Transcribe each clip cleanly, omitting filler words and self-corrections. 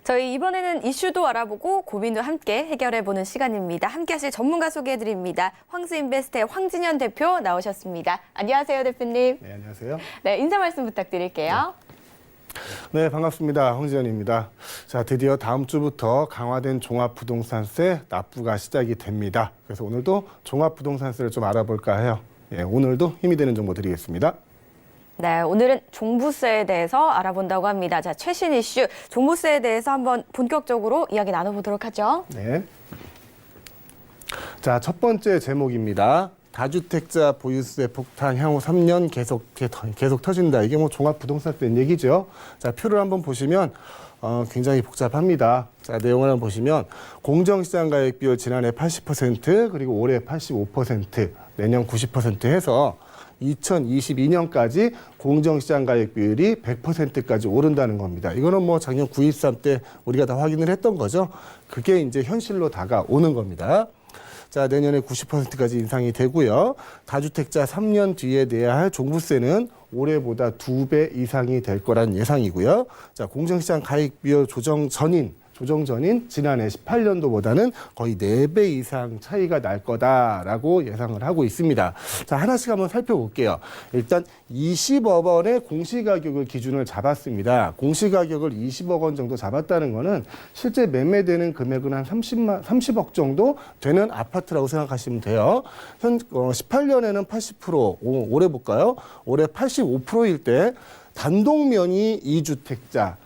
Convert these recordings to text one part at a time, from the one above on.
저희 이번에는 이슈도 알아보고 고민도 함께 해결해보는 시간입니다. 함께 하실 전문가 소개해드립니다. 황수인베스트의 황진현 대표 나오셨습니다. 안녕하세요, 대표님. 네, 안녕하세요. 네, 인사 말씀 부탁드릴게요. 네, 반갑습니다. 황진현입니다. 자, 드디어 다음 주부터 강화된 종합부동산세 납부가 시작이 됩니다. 그래서 오늘도 종합부동산세를 좀 알아볼까 해요. 예, 오늘도 힘이 되는 정보 드리겠습니다. 네, 오늘은 종부세에 대해서 알아본다고 합니다. 자, 최신 이슈 종부세에 대해서 한번 본격적으로 이야기 나눠보도록 하죠. 네. 자, 첫 번째 제목입니다. 다주택자 보유세 폭탄 향후 3년 계속 터진다. 이게 뭐 종합부동산세 얘기죠. 자, 표를 한번 보시면 굉장히 복잡합니다. 자, 내용을 한번 보시면 공정시장 가액 비율 지난해 80% 그리고 올해 85% 내년 90% 해서 2022년까지 공정시장 가액 비율이 100%까지 오른다는 겁니다. 이거는 뭐 작년 9.13 때 우리가 다 확인을 했던 거죠. 그게 이제 현실로 다가오는 겁니다. 자, 내년에 90%까지 인상이 되고요. 다주택자 3년 뒤에 내야 할 종부세는 올해보다 2배 이상이 될 거란 예상이고요. 자, 공정시장 가액 비율 조정 전인 지난해 18년도보다는 거의 4배 이상 차이가 날 거다라고 예상을 하고 있습니다. 자, 하나씩 한번 살펴볼게요. 일단 20억 원의 공시가격을 기준을 잡았습니다. 공시가격을 20억 원 정도 잡았다는 거는 실제 매매되는 금액은 한 30억 정도 되는 아파트라고 생각하시면 돼요. 18년에는 80%, 올해 볼까요? 올해 85%일 때 단독명의 2주택자입니다.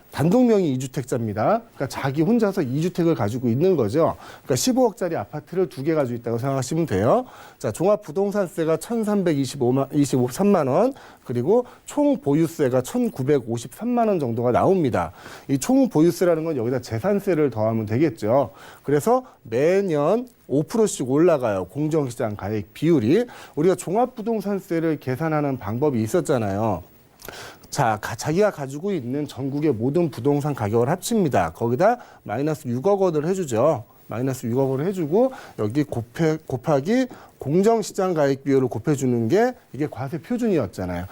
그러니까 자기 혼자서 2주택을 가지고 있는 거죠. 그러니까 15억짜리 아파트를 2개 가지고 있다고 생각하시면 돼요. 자, 종합부동산세가 1,323만 원, 그리고 총 보유세가 1,953만 원 정도가 나옵니다. 이 총 보유세라는 건 여기다 재산세를 더하면 되겠죠. 그래서 매년 5%씩 올라가요. 공정시장 가액 비율이. 우리가 종합부동산세를 계산하는 방법이 있었잖아요. 자, 자기가 가지고 있는 전국의 모든 부동산 가격을 합칩니다. 거기다 마이너스 6억 원을 해주죠. 마이너스 6억 원을 해주고 여기 곱하기 공정시장 가액 비율을 곱해주는 게 이게 과세 표준이었잖아요.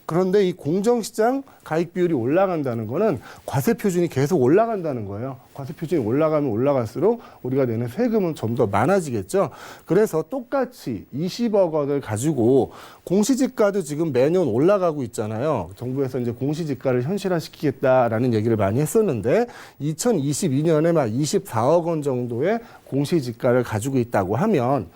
그런데 이 공정시장 가액 비율이 올라간다는 거는 과세 표준이 계속 올라간다는 거예요. 과세 표준이 올라가면 올라갈수록 우리가 내는 세금은 좀 더 많아지겠죠. 그래서 똑같이 20억 원을 가지고 공시지가도 지금 매년 올라가고 있잖아요. 정부에서 이제 공시지가를 현실화시키겠다라는 얘기를 많이 했었는데 2022년에 막 24억 원 정도의 공시지가를 가지고 있다고 하면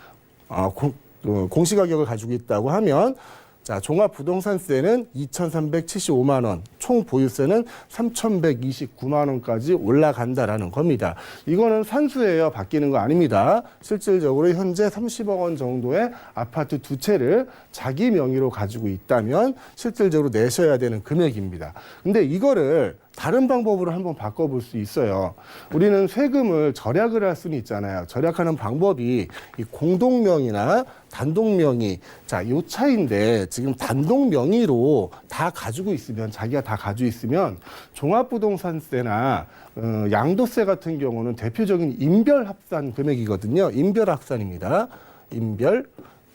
공시가격을 가지고 있다고 하면 자, 종합부동산세는 2,375만 원, 총 보유세는 3,129만 원까지 올라간다라는 겁니다. 이거는 산수예요. 바뀌는 거 아닙니다. 실질적으로 현재 30억 원 정도의 아파트 2채를 자기 명의로 가지고 있다면 실질적으로 내셔야 되는 금액입니다. 근데 이거를 다른 방법으로 한번 바꿔볼 수 있어요. 우리는 세금을 절약을 할 수는 있잖아요. 절약하는 방법이 이 공동명의나 단독명의, 자, 요 차이인데 지금 단독명의로 다 가지고 있으면, 자기가 다 가지고 있으면 종합부동산세나 양도세 같은 경우는 대표적인 인별합산 금액이거든요. 인별합산입니다.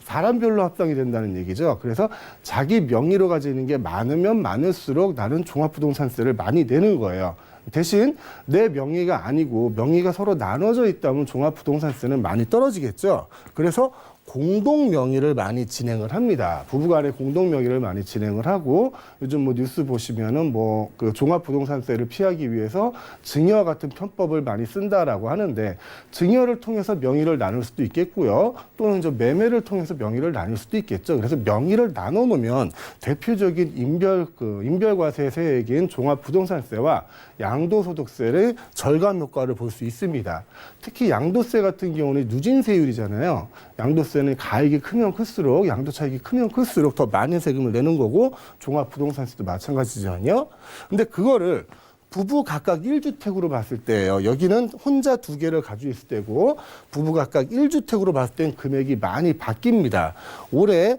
사람별로 합산이 된다는 얘기죠. 그래서 자기 명의로 가지는 게 많으면 많을수록 나는 종합부동산세를 많이 내는 거예요. 대신 내 명의가 아니고 명의가 서로 나눠져 있다면 종합부동산세는 많이 떨어지겠죠. 그래서 공동명의를 많이 진행을 합니다. 부부간에 공동명의를 많이 진행을 하고 요즘 뭐 뉴스 보시면은 뭐 그 종합부동산세를 피하기 위해서 증여 같은 편법을 많이 쓴다라고 하는데 증여를 통해서 명의를 나눌 수도 있겠고요. 또는 저 매매를 통해서 명의를 나눌 수도 있겠죠. 그래서 명의를 나눠 놓으면 대표적인 인별과세 세액인 종합부동산세와 양도소득세를 절감 효과를 볼 수 있습니다. 특히 양도세 같은 경우는 누진세율이잖아요. 양도세는 가액이 크면 클수록, 양도 차익이 크면 클수록 더 많은 세금을 내는 거고 종합부동산세도 마찬가지잖아요. 근데 그거를 부부 각각 1주택으로 봤을 때예요. 여기는 혼자 2개를 가지고 있을 때고 부부 각각 1주택으로 봤을 땐 금액이 많이 바뀝니다. 올해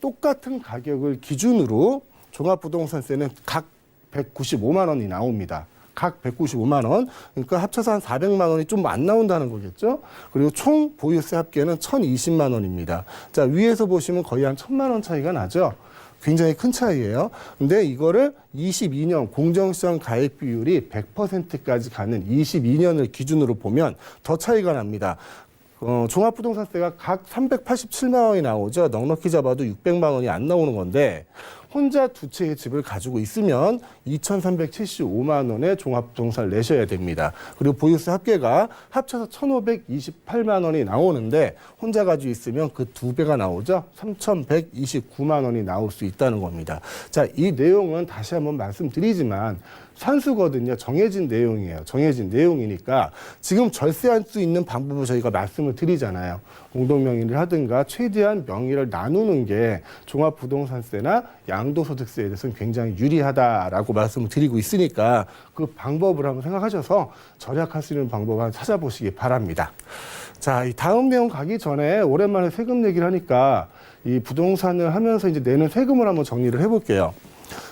똑같은 가격을 기준으로 종합부동산세는 각 195만 원이 나옵니다. 각 195만 원, 그러니까 합쳐서 한 400만 원이 좀 안 나온다는 거겠죠. 그리고 총 보유세 합계는 1,020만 원입니다. 자, 위에서 보시면 거의 한 1,000만 원 차이가 나죠. 굉장히 큰 차이예요. 근데 이거를 22년 공정시장 가입 비율이 100%까지 가는 22년을 기준으로 보면 더 차이가 납니다. 종합부동산세가 각 387만 원이 나오죠. 넉넉히 잡아도 600만 원이 안 나오는 건데 혼자 두 채의 집을 가지고 있으면 2,375만 원의 종합부동산을 내셔야 됩니다. 그리고 보유세 합계가 합쳐서 1,528만 원이 나오는데 혼자 가지고 있으면 그 두 배가 나오죠. 3,129만 원이 나올 수 있다는 겁니다. 자, 이 내용은 다시 한번 말씀드리지만 산수거든요. 정해진 내용이에요. 정해진 내용이니까 지금 절세할 수 있는 방법을 저희가 말씀을 드리잖아요. 공동명의를 하든가 최대한 명의를 나누는 게 종합부동산세나 양도소득세에 대해서는 굉장히 유리하다라고 말씀을 드리고 있으니까 그 방법을 한번 생각하셔서 절약할 수 있는 방법을 한번 찾아보시기 바랍니다. 자, 이 다음 내용 가기 전에 오랜만에 세금 얘기를 하니까 이 부동산을 하면서 이제 내는 세금을 한번 정리를 해볼게요.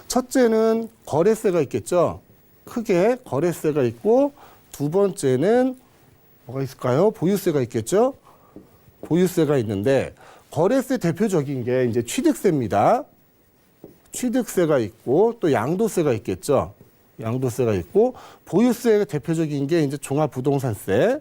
첫째는 거래세가 있겠죠. 크게 거래세가 있고 두 번째는 뭐가 있을까요? 보유세가 있겠죠. 보유세가 있는데 거래세 대표적인 게 이제 취득세입니다. 취득세가 있고 또 양도세가 있겠죠. 양도세가 있고 보유세가 대표적인 게 이제 종합부동산세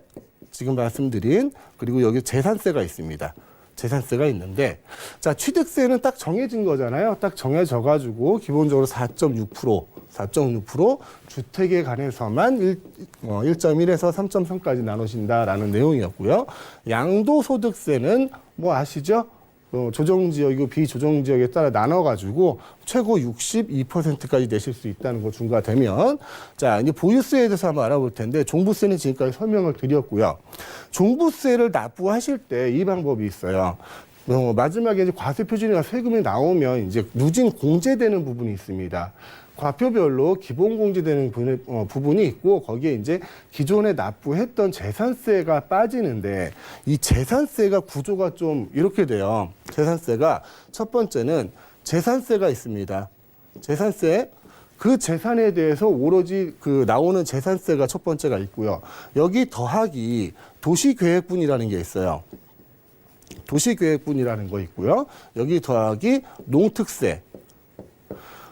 지금 말씀드린 그리고 여기 재산세가 있습니다. 재산세가 있는데 자 취득세는 딱 정해진 거잖아요. 딱 정해져 가지고 기본적으로 4.6% 주택에 관해서만 1.1에서 3.3까지 나누신다라는 내용이었고요. 양도소득세는 뭐 아시죠? 조정지역이고 비조정지역에 따라 나눠가지고 최고 62%까지 내실 수 있다는 거 중과되면 자 이제 보유세에 대해서 한번 알아볼 텐데 종부세는 지금까지 설명을 드렸고요. 종부세를 납부하실 때 이 방법이 있어요. 마지막에 이제 과세표준이나 세금이 나오면 이제 누진 공제되는 부분이 있습니다. 과표별로 기본 공제되는 부분이 있고 거기에 이제 기존에 납부했던 재산세가 빠지는데 이 재산세가 구조가 좀 이렇게 돼요. 재산세가 첫 번째는 재산세가 있습니다. 재산세 그 재산에 대해서 오로지 그 나오는 재산세가 첫 번째가 있고요. 여기 더하기 도시계획분이라는 게 있어요. 도시계획분이라는 거 있고요. 여기 더하기 농특세.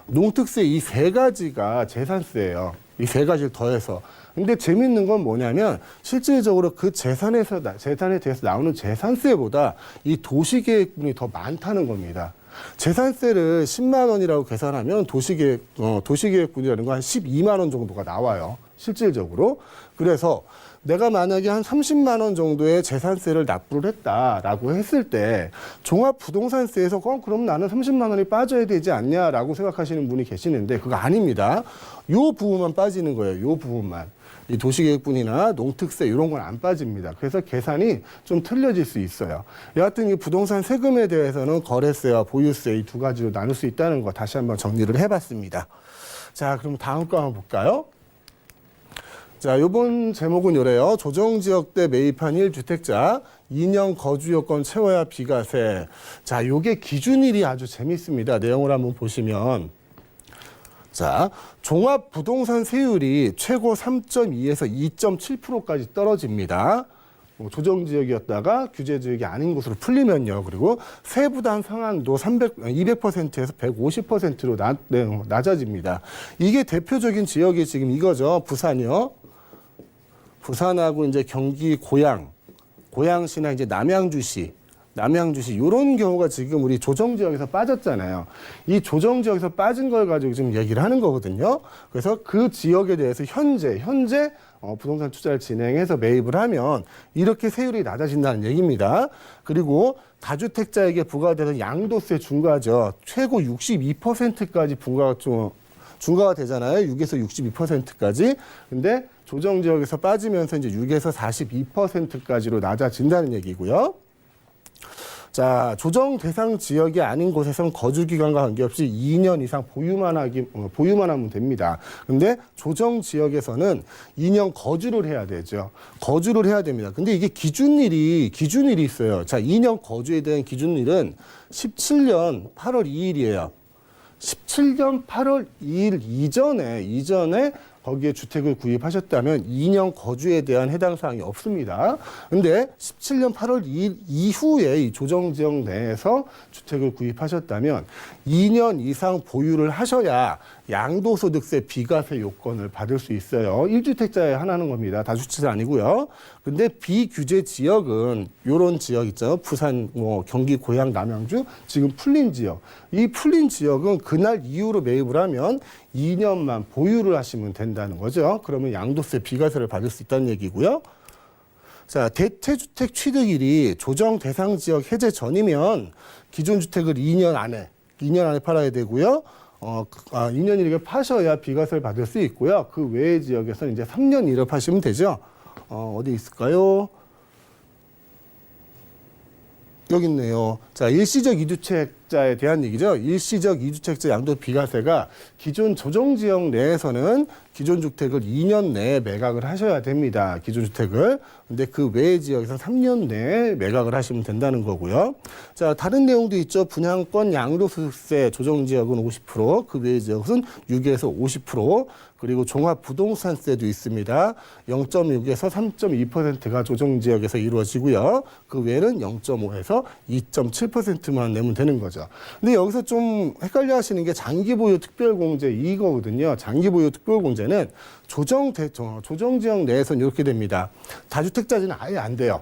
농특세 이 세 가지가 재산세예요. 이 세 가지를 더해서. 근데 재밌는 건 뭐냐면 실질적으로 그 재산에 대해서 나오는 재산세보다 이 도시계획분이 더 많다는 겁니다. 재산세를 10만 원이라고 계산하면 도시계획분이라는 거 한 12만 원 정도가 나와요. 실질적으로. 그래서 내가 만약에 한 30만 원 정도의 재산세를 납부를 했다라고 했을 때 종합부동산세에서 그럼 나는 30만 원이 빠져야 되지 않냐라고 생각하시는 분이 계시는데 그거 아닙니다. 요 부분만 빠지는 거예요. 요 부분만. 이 도시계획분이나 농특세 이런 건 안 빠집니다. 그래서 계산이 좀 틀려질 수 있어요. 여하튼 이 부동산 세금에 대해서는 거래세와 보유세 이 두 가지로 나눌 수 있다는 거 다시 한번 정리를 해봤습니다. 자, 그럼 다음 거 한번 볼까요? 자, 요번 제목은 요래요. 조정지역 때 매입한 1주택자 2년 거주요건 채워야 비과세. 자, 요게 기준일이 아주 재밌습니다. 내용을 한번 보시면. 자, 종합부동산 세율이 최고 3.2에서 2.7%까지 떨어집니다. 조정지역이었다가 규제지역이 아닌 곳으로 풀리면요. 그리고 세부담 상한도 200%에서 150%로 낮아집니다. 이게 대표적인 지역이 지금 이거죠. 부산이요. 부산하고 이제 경기 고양시나 이제 남양주시 이런 경우가 지금 우리 조정지역에서 빠졌잖아요. 이 조정지역에서 빠진 걸 가지고 지금 얘기를 하는 거거든요. 그래서 그 지역에 대해서 현재 부동산 투자를 진행해서 매입을 하면 이렇게 세율이 낮아진다는 얘기입니다. 그리고 다주택자에게 부과되는 양도세 중과죠. 최고 62%까지 중과가 되잖아요. 6에서 62%까지. 근데 조정지역에서 빠지면서 이제 6에서 42%까지로 낮아진다는 얘기고요. 자, 조정 대상 지역이 아닌 곳에선 거주 기간과 관계없이 2년 이상 보유만 하면 됩니다. 근데 조정 지역에서는 2년 거주를 해야 되죠. 거주를 해야 됩니다. 근데 이게 기준일이 있어요. 자, 2년 거주에 대한 기준일은 17년 8월 2일이에요. 17년 8월 2일 이전에 거기에 주택을 구입하셨다면 2년 거주에 대한 해당 사항이 없습니다. 근데 17년 8월 2일 이후에 이 조정지역 내에서 주택을 구입하셨다면 2년 이상 보유를 하셔야 양도소득세 비과세 요건을 받을 수 있어요. 1주택자에 하나는 겁니다. 다주택자 아니고요. 근데 비규제 지역은 요런 지역 있죠. 부산, 경기, 고양, 남양주 지금 풀린 지역. 이 풀린 지역은 그날 이후로 매입을 하면 2년만 보유를 하시면 된다는 거죠. 그러면 양도세 비과세를 받을 수 있다는 얘기고요. 자, 대체주택 취득일이 조정 대상 지역 해제 전이면 기존 주택을 2년 안에 팔아야 되고요. 2년 이내에 파셔야 비과세를 받을 수 있고요. 그 외의 지역에서는 이제 3년 이내 파시면 되죠. 어디 있을까요? 여기 있네요. 자, 일시적 이주택자에 대한 얘기죠. 일시적 이주택자 양도 비과세가 기존 조정지역 내에서는 기존 주택을 2년 내에 매각을 하셔야 됩니다. 기존 주택을. 근데 그 외의 지역에서 3년 내에 매각을 하시면 된다는 거고요. 자, 다른 내용도 있죠. 분양권 양도소득세 조정지역은 50%, 그 외의 지역은 6에서 50%, 그리고 종합부동산세도 있습니다. 0.6에서 3.2%가 조정지역에서 이루어지고요. 그 외에는 0.5에서 2.7%만 내면 되는 거죠. 근데 여기서 좀 헷갈려 하시는 게 장기보유 특별공제 이거거든요. 장기보유 특별공제는 조정지역 내에서는 이렇게 됩니다. 다주택자는 아예 안 돼요.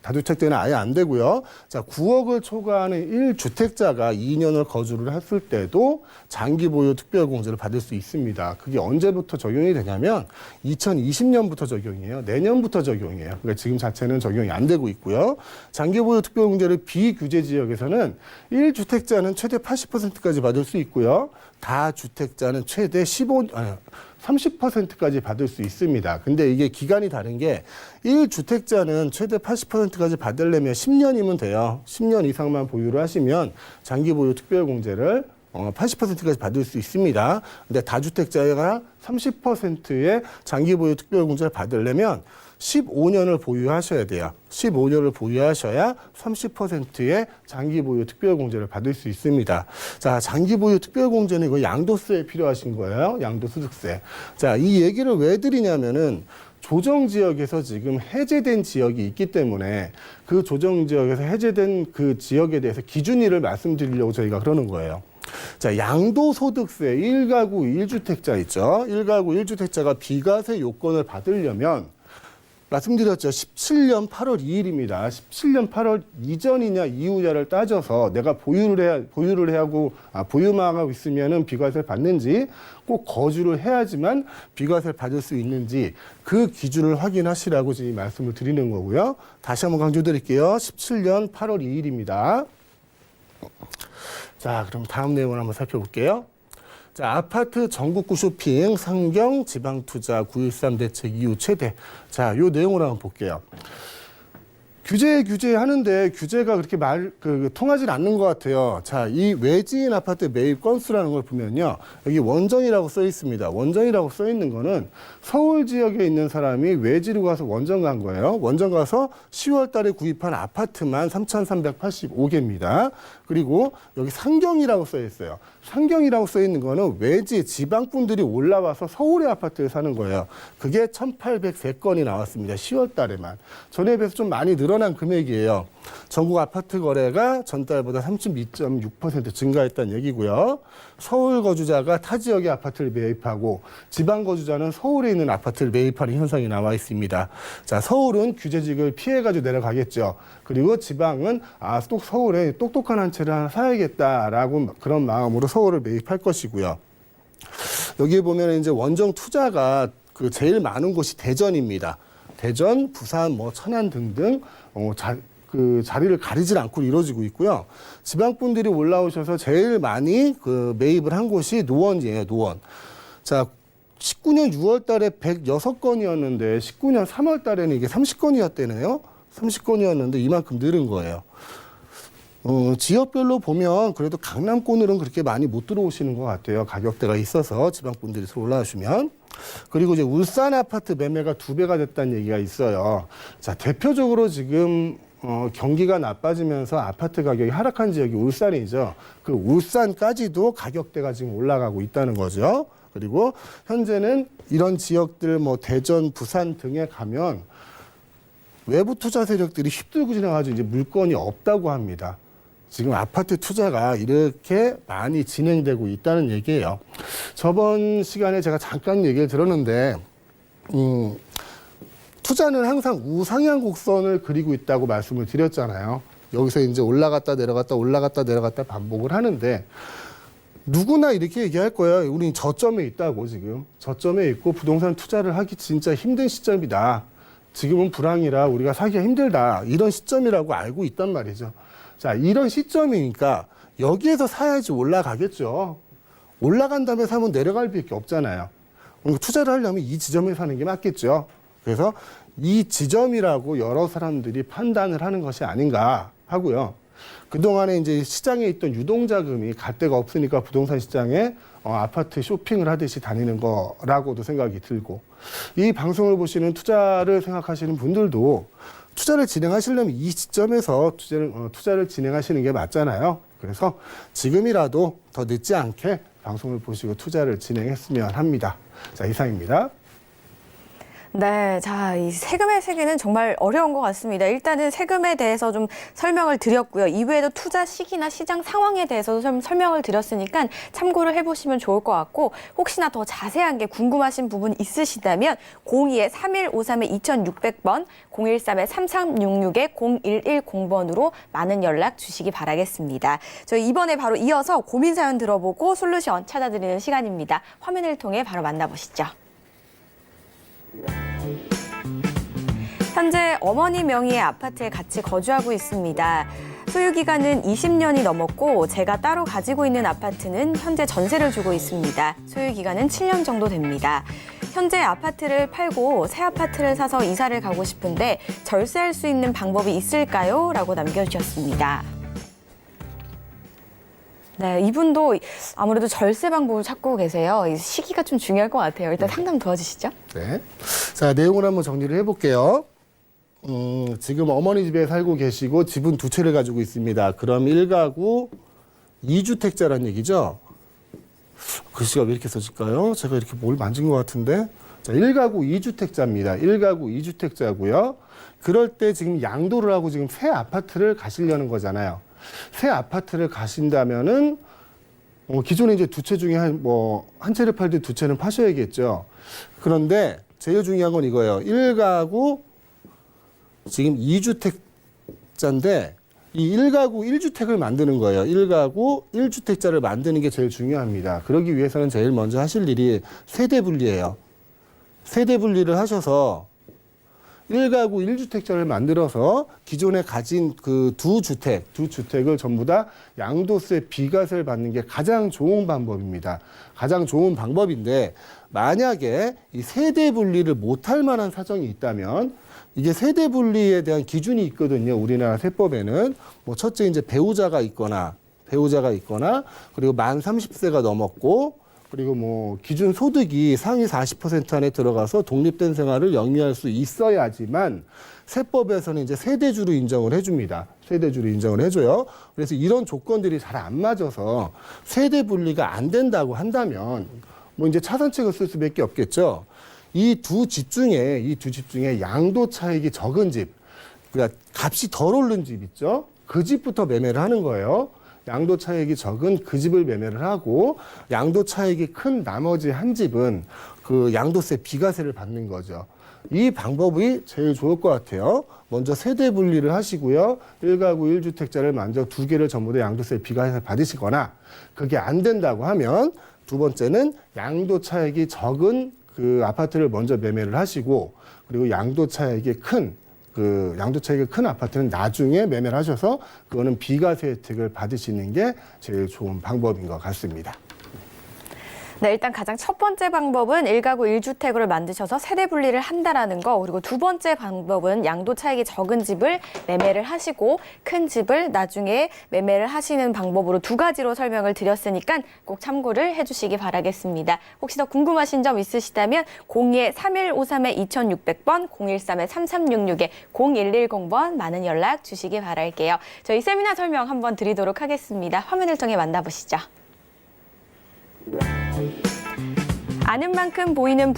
다주택자는 아예 안 되고요. 자, 9억을 초과하는 1주택자가 2년을 거주를 했을 때도 장기보유 특별공제를 받을 수 있습니다. 그게 언제부터 적용이 되냐면 2020년부터 적용이에요. 내년부터 적용이에요. 그러니까 지금 자체는 적용이 안 되고 있고요. 장기보유 특별공제를 비규제 지역에서는 1주택자는 최대 80%까지 받을 수 있고요. 다주택자는 최대 30%까지 받을 수 있습니다. 근데 이게 기간이 다른 게 1주택자는 최대 80%까지 받으려면 10년이면 돼요. 10년 이상만 보유를 하시면 장기보유 특별공제를 80%까지 받을 수 있습니다. 근데 다주택자가 30%의 장기보유 특별공제를 받으려면 15년을 보유하셔야 돼요. 15년을 보유하셔야 30%의 장기보유 특별공제를 받을 수 있습니다. 자, 장기보유 특별공제는 이거 양도세에 필요하신 거예요. 양도소득세. 자, 이 얘기를 왜 드리냐면은 조정지역에서 지금 해제된 지역이 있기 때문에 그 조정지역에서 해제된 그 지역에 대해서 기준일을 말씀드리려고 저희가 그러는 거예요. 자, 양도소득세 1가구 1주택자 있죠. 1가구 1주택자가 비과세 요건을 받으려면 말씀드렸죠. 17년 8월 2일입니다. 17년 8월 이전이냐 이후냐를 따져서 내가 보유를 하고 보유만 하고 있으면은 비과세를 받는지 꼭 거주를 해야지만 비과세를 받을 수 있는지 그 기준을 확인하시라고 지금 말씀을 드리는 거고요. 다시 한번 강조드릴게요. 17년 8월 2일입니다. 자, 그럼 다음 내용을 한번 살펴볼게요. 자, 아파트 전국구 쇼핑, 상경, 지방투자, 9.13 대책 이후 최대. 자, 요 내용을 한번 볼게요. 규제 하는데 규제가 그렇게 통하지 않는 것 같아요. 자, 이 외지인 아파트 매입 건수라는 걸 보면요. 여기 원정이라고 써 있습니다. 원정이라고 써 있는 거는 서울 지역에 있는 사람이 외지로 가서 원정 간 거예요. 원정 가서 10월 달에 구입한 아파트만 3,385개입니다. 그리고 여기 상경이라고 써 있어요. 상경이라고 써 있는 거는 외지 지방분들이 올라와서 서울의 아파트를 사는 거예요. 그게 1,803건이 나왔습니다. 10월 달에만. 전에 비해서 좀 많이 늘어난 금액이에요. 전국 아파트 거래가 전달보다 32.6% 증가했다는 얘기고요. 서울 거주자가 타 지역의 아파트를 매입하고 지방 거주자는 서울에 있는 아파트를 매입하는 현상이 나와 있습니다. 자, 서울은 규제직을 피해가지고 내려가겠죠. 그리고 지방은 또 서울에 똑똑한 한 채를 하나 사야겠다라고 그런 마음으로 서울을 매입할 것이고요. 여기에 보면 이제 원정 투자가 제일 많은 곳이 대전입니다. 대전, 부산, 천안 등등 자리를 가리질 않고 이루어지고 있고요. 지방분들이 올라오셔서 제일 많이 매입을 한 곳이 노원이에요. 노원. 자, 19년 6월 달에 106건이었는데 19년 3월 달에는 이게 30건이었대네요. 30건이었는데 이만큼 늘은 거예요. 지역별로 보면 그래도 강남권으로는 그렇게 많이 못 들어오시는 것 같아요. 가격대가 있어서 지방분들이 올라오시면. 그리고 이제 울산 아파트 매매가 2배가 됐다는 얘기가 있어요. 자, 대표적으로 지금 경기가 나빠지면서 아파트 가격이 하락한 지역이 울산이죠. 그 울산까지도 가격대가 지금 올라가고 있다는 거죠. 그리고 현재는 이런 지역들 뭐 대전, 부산 등에 가면 외부 투자 세력들이 휩들고 지나가지고 이제 물건이 없다고 합니다. 지금 아파트 투자가 이렇게 많이 진행되고 있다는 얘기예요. 저번 시간에 제가 잠깐 얘기를 들었는데, 투자는 항상 우상향 곡선을 그리고 있다고 말씀을 드렸잖아요. 여기서 이제 올라갔다 내려갔다 올라갔다 내려갔다 반복을 하는데, 누구나 이렇게 얘기할 거예요. 우린 저점에 있다고 지금. 저점에 있고 부동산 투자를 하기 진짜 힘든 시점이다. 지금은 불황이라 우리가 사기가 힘들다. 이런 시점이라고 알고 있단 말이죠. 자, 이런 시점이니까 여기에서 사야지 올라가겠죠. 올라간 다음에 사면 내려갈 밖에 없잖아요. 그리고 투자를 하려면 이 지점에 사는 게 맞겠죠. 그래서 이 지점이라고 여러 사람들이 판단을 하는 것이 아닌가 하고요. 그동안에 이제 시장에 있던 유동자금이 갈 데가 없으니까 부동산 시장에 아파트 쇼핑을 하듯이 다니는 거라고도 생각이 들고, 이 방송을 보시는 투자를 생각하시는 분들도 투자를 진행하시려면 이 시점에서 투자를 진행하시는 게 맞잖아요. 그래서 지금이라도 더 늦지 않게 방송을 보시고 투자를 진행했으면 합니다. 자, 이상입니다. 네, 자, 이 세금의 세계는 정말 어려운 것 같습니다. 일단은 세금에 대해서 좀 설명을 드렸고요. 이외에도 투자 시기나 시장 상황에 대해서도 좀 설명을 드렸으니까 참고를 해보시면 좋을 것 같고, 혹시나 더 자세한 게 궁금하신 부분 있으시다면 02-3153-2600번, 013-3366-0110번으로 많은 연락 주시기 바라겠습니다. 저희 이번에 바로 이어서 고민 사연 들어보고 솔루션 찾아드리는 시간입니다. 화면을 통해 바로 만나보시죠. 현재 어머니 명의의 아파트에 같이 거주하고 있습니다. 소유 기간은 20년이 넘었고 제가 따로 가지고 있는 아파트는 현재 전세를 주고 있습니다. 소유 기간은 7년 정도 됩니다. 현재 아파트를 팔고 새 아파트를 사서 이사를 가고 싶은데 절세할 수 있는 방법이 있을까요? 라고 남겨주셨습니다. 네, 이분도 아무래도 절세 방법을 찾고 계세요. 이 시기가 좀 중요할 것 같아요. 일단 상담 도와주시죠. 네. 자, 내용을 한번 정리를 해볼게요. 지금 어머니 집에 살고 계시고 집은 두 채를 가지고 있습니다. 그럼 1가구 2주택자란 얘기죠? 글씨가 왜 이렇게 써질까요? 제가 이렇게 뭘 만진 것 같은데. 자, 1가구 2주택자입니다. 1가구 2주택자고요. 그럴 때 지금 양도를 하고 지금 새 아파트를 가시려는 거잖아요. 새 아파트를 가신다면은 기존에 이제 두 채 중에 한 채를 팔든 두 채는 파셔야겠죠. 그런데 제일 중요한 건 이거예요. 1가구 지금 2주택자인데 이 1가구 1주택을 만드는 거예요. 1가구 1주택자를 만드는 게 제일 중요합니다. 그러기 위해서는 제일 먼저 하실 일이 세대 분리예요. 세대 분리를 하셔서 1가구 1주택자를 만들어서 기존에 가진 그 두 주택을 전부 다 양도세 비과세를 받는 게 가장 좋은 방법입니다. 가장 좋은 방법인데, 만약에 이 세대 분리를 못할 만한 사정이 있다면, 이게 세대 분리에 대한 기준이 있거든요. 우리나라 세법에는 첫째 이제 배우자가 있거나 그리고 만 30세가 넘었고, 그리고 기준 소득이 상위 40% 안에 들어가서 독립된 생활을 영위할 수 있어야지만 세법에서는 이제 세대주로 인정을 해줍니다. 세대주로 인정을 해줘요. 그래서 이런 조건들이 잘 안 맞아서 세대 분리가 안 된다고 한다면 이제 차선책을 쓸 수밖에 없겠죠. 이 두 집 중에 양도 차익이 적은 집, 그러니까 값이 덜 오른 집 있죠. 그 집부터 매매를 하는 거예요. 양도 차익이 적은 그 집을 매매를 하고, 양도 차익이 큰 나머지 한 집은 그 양도세 비과세를 받는 거죠. 이 방법이 제일 좋을 것 같아요. 먼저 세대 분리를 하시고요. 1가구 1주택자를 먼저 두 개를 전부 다 양도세 비과세 받으시거나, 그게 안 된다고 하면 두 번째는 양도 차익이 적은 그 아파트를 먼저 매매를 하시고, 그리고 양도 차익이 큰 아파트는 나중에 매매를 하셔서 그거는 비과세 혜택을 받으시는 게 제일 좋은 방법인 것 같습니다. 네, 일단 가장 첫 번째 방법은 1가구 1주택으로 만드셔서 세대 분리를 한다라는 거, 그리고 두 번째 방법은 양도 차익이 적은 집을 매매를 하시고 큰 집을 나중에 매매를 하시는 방법으로 두 가지로 설명을 드렸으니까 꼭 참고를 해주시기 바라겠습니다. 혹시 더 궁금하신 점 있으시다면 02-3153-2600번, 013-3366-0110번 많은 연락 주시기 바랄게요. 저희 세미나 설명 한번 드리도록 하겠습니다. 화면을 통해 만나보시죠. 아는 만큼 보이는